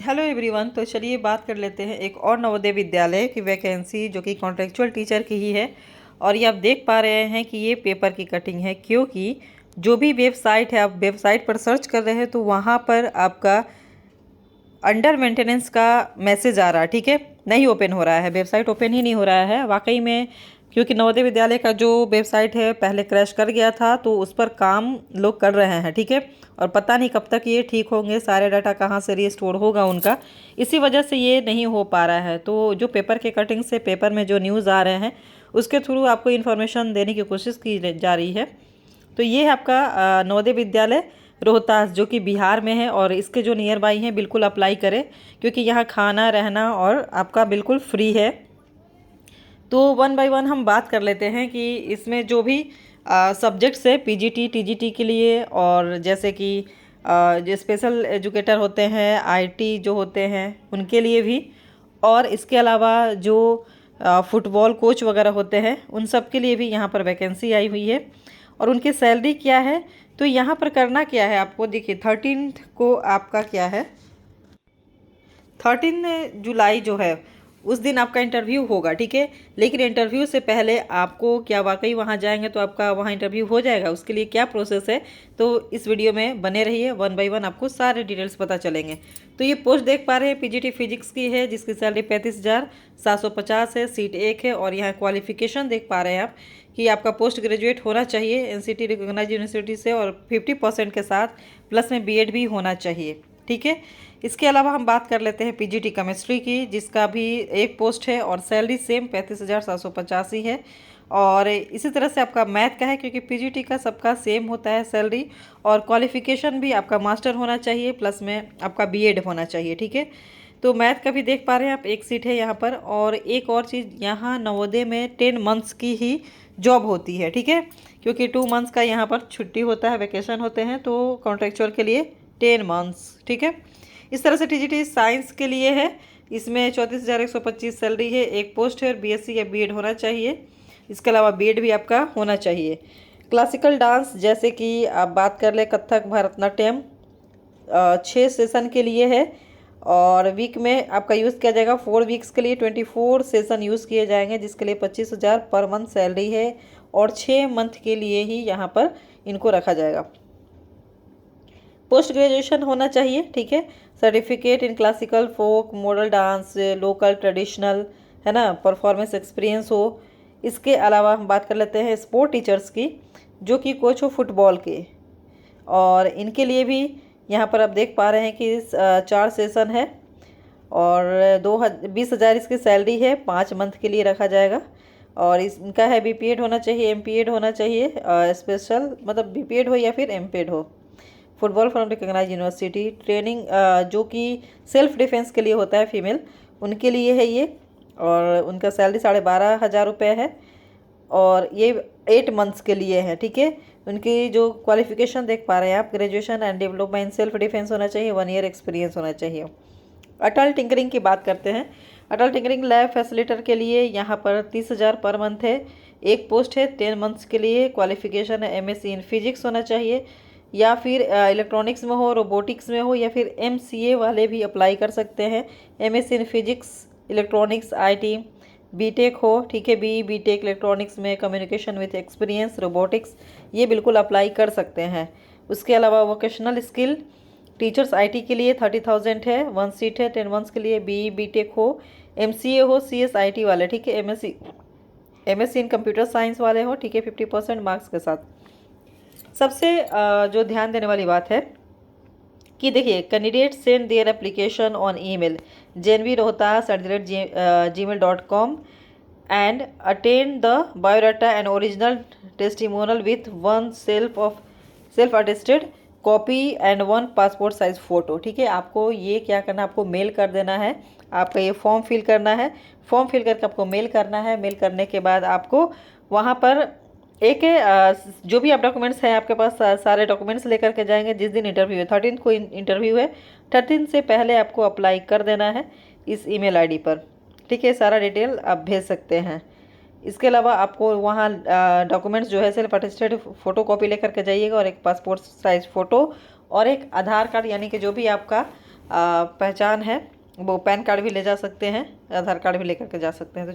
Hello everyone. तो चलिए बात कर लेते हैं एक और नवोदय विद्यालय की वैकेंसी जो कि कॉन्ट्रेक्चुअल टीचर की ही है। और ये आप देख पा रहे हैं कि ये पेपर की कटिंग है, क्योंकि जो भी वेबसाइट है, आप वेबसाइट पर सर्च कर रहे हैं तो वहाँ पर आपका अंडर मेंटेनेंस का मैसेज आ रहा है। ठीक है, नहीं ओपन हो रहा है, वेबसाइट ओपन ही नहीं हो रहा है वाकई में, क्योंकि नवोदय विद्यालय का जो वेबसाइट है पहले क्रैश कर गया था, तो उस पर काम लोग कर रहे हैं। ठीक है, और पता नहीं कब तक ये ठीक होंगे, सारे डाटा कहाँ से रिस्टोर होगा उनका, इसी वजह से ये नहीं हो पा रहा है। तो जो पेपर के कटिंग से पेपर में जो न्यूज़ आ रहे हैं उसके थ्रू आपको इन्फॉर्मेशन देने की कोशिश की जा रही है। तो ये है आपका नवोदय विद्यालय रोहतास, जो कि बिहार में है, और इसके जो नियर बाई हैं बिल्कुल अप्लाई करें, क्योंकि यहाँ खाना रहना और आपका बिल्कुल फ्री है। तो वन बाय वन हम बात कर लेते हैं कि इसमें जो भी सब्जेक्ट्स है पीजीटी टीजीटी के लिए, और जैसे कि जो स्पेशल एजुकेटर होते हैं, आईटी जो होते हैं उनके लिए भी, और इसके अलावा जो फुटबॉल कोच वगैरह होते हैं उन सब के लिए भी यहाँ पर वैकेंसी आई हुई है। और उनकी सैलरी क्या है, तो यहाँ पर करना क्या है आपको, देखिए 13 को आपका क्या है, 13 जुलाई जो है उस दिन आपका इंटरव्यू होगा। ठीक है, लेकिन इंटरव्यू से पहले आपको क्या वाकई वहाँ जाएंगे तो आपका वहाँ इंटरव्यू हो जाएगा, उसके लिए क्या प्रोसेस है, तो इस वीडियो में बने रहिए, वन बाय वन आपको सारे डिटेल्स पता चलेंगे। तो ये पोस्ट देख पा रहे हैं पीजीटी फिजिक्स की है, जिसकी सैलरी 35,750 है, सीट 1 है। और यहाँ क्वालिफिकेशन देख पा रहे हैं आप कि आपका पोस्ट ग्रेजुएट होना चाहिए एनसीटी रिकॉग्नाइज्ड यूनिवर्सिटी से, और 50% के साथ प्लस में बीएड भी होना चाहिए। ठीक है, इसके अलावा हम बात कर लेते हैं पीजीटी केमिस्ट्री की, जिसका भी एक पोस्ट है और सैलरी सेम 35,750 ही है। और इसी तरह से आपका मैथ का है, क्योंकि पीजीटी का सबका सेम होता है सैलरी, और क्वालिफिकेशन भी आपका मास्टर होना चाहिए, प्लस में आपका बीएड होना चाहिए। ठीक है, तो मैथ का भी देख पा रहे हैं आप, एक सीट है यहाँ पर। और एक और चीज़, यहाँ नवोदय में 10 मंथ्स की ही जॉब होती है। ठीक है, क्योंकि 2 मंथ्स का यहाँ पर छुट्टी होता है, वेकेशन होते हैं, तो कॉन्ट्रेक्चुअल के लिए 10 मंथ्स। ठीक है, इस तरह से टीजीटी साइंस के लिए है, इसमें 34,125 सैलरी है, एक पोस्ट है, बीएससी या बीएड होना चाहिए। इसके अलावा बीएड भी आपका होना चाहिए। क्लासिकल डांस, जैसे कि आप बात कर ले कथक, भरतनाट्यम, 6 सेशन के लिए है, और वीक में आपका यूज़ किया जाएगा 4 वीक्स के लिए 24 सेशन यूज़ किए जाएंगे, जिसके लिए 25,000 पर मंथ सैलरी है, और 6 मंथ के लिए ही यहाँ पर इनको रखा जाएगा। पोस्ट ग्रेजुएशन होना चाहिए। ठीक है, certificate in classical, folk, model dance, local traditional, है ना, परफॉर्मेंस एक्सपीरियंस हो। इसके अलावा हम बात कर लेते हैं स्पोर्ट टीचर्स की, जो कि कोच हो फुटबॉल के, और इनके लिए भी यहाँ पर आप देख पा रहे हैं कि 4 सेशन है, और 20,000 इसकी सैलरी है, 5 मंथ के लिए रखा जाएगा। और इनका है बीपीएड होना चाहिए, एमपीएड होना चाहिए, स्पेशल मतलब बीपीएड हो या फिर एमपीएड हो। Football from recognised university, training जो कि सेल्फ डिफेंस के लिए होता है फीमेल, उनके लिए है ये, और उनका सैलरी 12,500 रुपये है, और ये 8 मंथ्स के लिए है। ठीक है, उनकी जो क्वालिफिकेशन देख पा रहे हैं आप, graduation and diploma in self defence होना चाहिए, 1 ईयर एक्सपीरियंस होना चाहिए। अटल टिंकरिंग की बात करते हैं, अटल टिंकरिंग लैब फैसिलिटर के लिए यहाँ पर 30,000 पर मंथ है, एक पोस्ट है, 10 मंथ्स के लिए। क्वालिफिकेशन है एमएससी इन फिजिक्स होना चाहिए, या फिर इलेक्ट्रॉनिक्स में हो, रोबोटिक्स में हो, या फिर एमसीए वाले भी अप्लाई कर सकते हैं। MSc in physics, electronics, IT, BTech हो। ठीक है, बीटेक इलेक्ट्रॉनिक्स में, कम्युनिकेशन विथ एक्सपीरियंस, रोबोटिक्स, ये बिल्कुल अप्लाई कर सकते हैं। उसके अलावा वोकेशनल स्किल टीचर्स आईटी के लिए 30,000 है, 1 सीट है, 10 मंथ्स के लिए। बीटेक हो, एमसीए हो, सीएसआईटी वाले। ठीक है, एमएससी इन कंप्यूटर साइंस वाले हो। ठीक है, 50% मार्क्स के साथ। सबसे जो ध्यान देने वाली बात है कि देखिए, candidate send their application on email janvirohtas@gmail.com and attend the biodata and original testimonial with 1 self attested copy and 1 passport size photo. ठीक है, आपको ये क्या करना है, आपको मेल कर देना है, आपका ये फॉर्म फिल करना है, फॉर्म फिल करके आपको मेल करना है। मेल करने के बाद आपको वहाँ पर एक जो भी आप डॉक्यूमेंट्स हैं आपके पास, सारे डॉक्यूमेंट्स लेकर के जाएंगे। जिस दिन इंटरव्यू है, 13 को इंटरव्यू है, 13 से पहले आपको अप्लाई कर देना है इस ईमेल आईडी पर। ठीक है, सारा डिटेल आप भेज सकते हैं। इसके अलावा आपको वहाँ डॉक्यूमेंट्स जो है सेल्फ अटेस्टेड फ़ोटो कॉपी लेकर के जाइएगा, और एक पासपोर्ट साइज़ फ़ोटो, और एक आधार कार्ड, यानी कि जो भी आपका पहचान है वो पैन कार्ड भी ले जा सकते हैं, आधार कार्ड भी लेकर के जा सकते हैं। तो